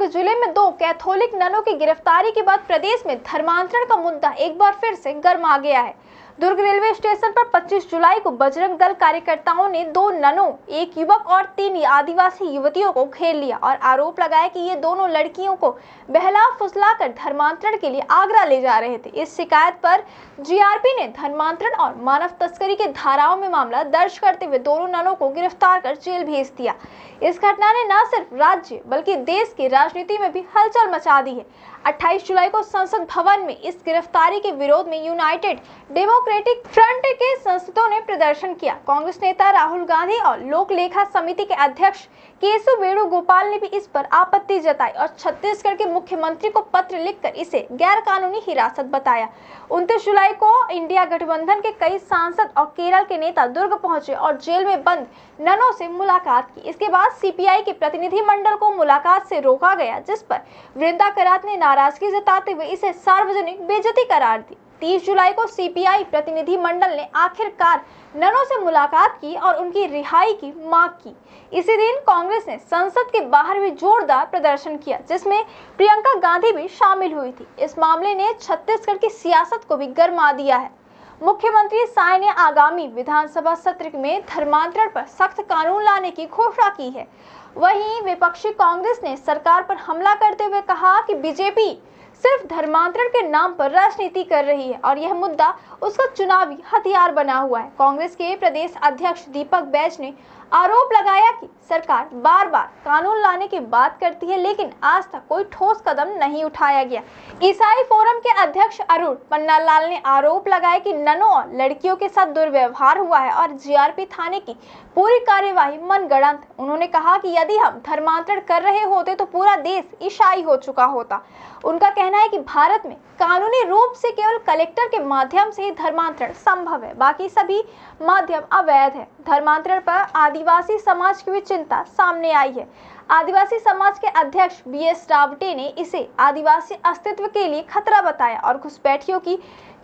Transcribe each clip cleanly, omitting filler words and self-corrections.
जिले में 2 कैथोलिक ननों की गिरफ्तारी के बाद प्रदेश में धर्मांतरण का मुद्दा एक बार फिर से गर्मा गया है। दुर्ग रेलवे स्टेशन पर 25 जुलाई को बजरंग दल कार्यकर्ताओं ने 2 ननों, एक युवक और 3 आदिवासी युवतियों को घेर लिया और आरोप लगाया कि ये दोनों लड़कियों को बहला फुसलाकर धर्मांतरण के लिए आगरा ले जा रहे थे। इस शिकायत पर जीआरपी ने धर्मांतरण और मानव तस्करी के धाराओं में मामला दर्ज करते हुए दोनों ननों को गिरफ्तार कर जेल भेज दिया। इस घटना ने न सिर्फ राज्य बल्कि देश की राजनीति में भी हलचल मचा दी है। 28 जुलाई को संसद भवन में इस गिरफ्तारी के विरोध में यूनाइटेड डेमोक्रेटिक फ्रंट के सांसदों ने प्रदर्शन किया। कांग्रेस नेता राहुल गांधी और लोक लेखा समिति के अध्यक्ष केशव वेणुगोपाल ने भी इस पर आपत्ति जताई और छत्तीसगढ़ के मुख्यमंत्री को पत्र लिखकर इसे गैर कानूनी हिरासत बताया। 29 जुलाई को इंडिया गठबंधन के कई सांसद और केरल के नेता दुर्ग पहुंचे और जेल में बंद ननों से मुलाकात की। इसके बाद सीपीआई के प्रतिनिधि मंडल को मुलाकात से रोका गया, जिस पर वृंदा करात ने नाराजगी जताते हुए इसे सार्वजनिक बेइज्जती करार दी। 30 जुलाई को सीपीआई प्रतिनिधि मंडल ने आखिरकार ननों से मुलाकात की और उनकी रिहाई की मांग की। इसी दिन कांग्रेस ने संसद के बाहर भी जोरदार प्रदर्शन किया, जिसमें प्रियंका गांधी भी शामिल हुई थी। इस मामले ने छत्तीसगढ़ की सियासत को भी गरमा दिया है। मुख्यमंत्री साय ने आगामी विधानसभा सत्र में धर्मांतरण पर सख्त कानून लाने की घोषणा की है। वहीं विपक्षी कांग्रेस ने सरकार पर हमला करते हुए कहा कि बीजेपी सिर्फ धर्मांतरण के नाम पर राजनीति कर रही है और यह मुद्दा उसका चुनावी हथियार बना हुआ है। कांग्रेस के प्रदेश अध्यक्ष दीपक बैज ने आरोप लगाया कि सरकार बार बार कानून लाने की बात करती है, लेकिन आज तक कोई ठोस कदम नहीं उठाया गया। ईसाई फोरम के अध्यक्ष अरुण पन्नालाल ने आरोप लगाया कि ननों और लड़कियों के साथ दुर्व्यवहार हुआ है और जीआरपी थाने की पूरी कार्यवाही मनगढ़ंत। उन्होंने कहा कि यदि हम धर्मांतरण कर रहे होते तो पूरा देश ईसाई हो चुका होता। उनका कहना है कि भारत में कानूनी रूप से केवल कलेक्टर के माध्यम से ही धर्मांतरण संभव है, बाकी सभी माध्यम अवैध है। धर्मांतरण पर आदिवासी समाज की भी चिंता सामने आई है। आदिवासी समाज के अध्यक्ष बीएस रावटे ने इसे आदिवासी अस्तित्व के लिए खतरा बताया और घुसपैठियों की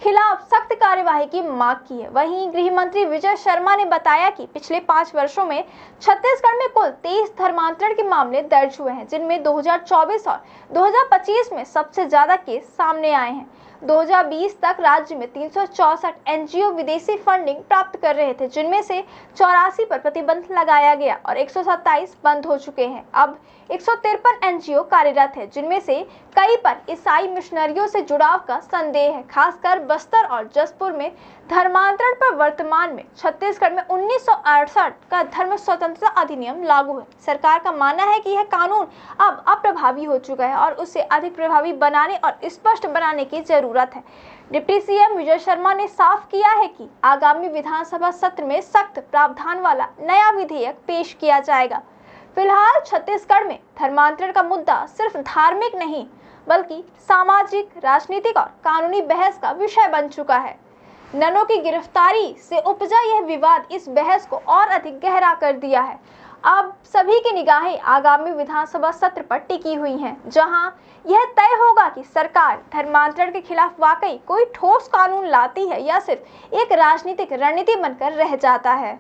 खिलाफ सख्त कार्यवाही की मांग की है। वहीं गृह मंत्री विजय शर्मा ने बताया कि पिछले 5 वर्षों में छत्तीसगढ़ में कुल 23 धर्मांतरण के मामले दर्ज हुए हैं, जिनमें 2024 और 2025 में सबसे ज्यादा केस सामने आए हैं। 2020 तक राज्य में 364 एनजीओ विदेशी फंडिंग प्राप्त कर रहे थे, जिनमें से 84 पर प्रतिबंध लगाया गया और 127 बंद हो चुके हैं। अब 153 एनजीओ कार्यरत है, जिनमें से कई पर ईसाई मिशनरियों से जुड़ाव का संदेह है। खासकर बस्तर और जसपुर में धर्मांतरण पर वर्तमान में छत्तीसगढ़ में 1968 का धर्म स्वतंत्रता अधिनियम लागू है। सरकार का मानना है कि यह कानून अब अप्रभावी हो चुका है और उसे अधिक प्रभावी बनाने और स्पष्ट बनाने की जरूरत है। डिप्टी सीएम विजय शर्मा ने साफ किया है कि आगामी विधानसभा सत्र में सख्त प्रावधान वाला नया विधेयक पेश किया जाएगा। फिलहाल छत्तीसगढ़ में धर्मांतरण का मुद्दा सिर्फ धार्मिक नहीं बल्कि सामाजिक, राजनीतिक और कानूनी बहस का विषय बन चुका है। ननों की गिरफ्तारी से उपजा यह विवाद इस बहस को और अधिक गहरा कर दिया है। अब सभी की निगाहें आगामी विधानसभा सत्र पर टिकी हुई हैं, जहां यह तय होगा कि सरकार धर्मांतरण के खिलाफ वाकई कोई ठोस कानून लाती है या सिर्फ एक राजनीतिक रणनीति बनकर रह जाता है।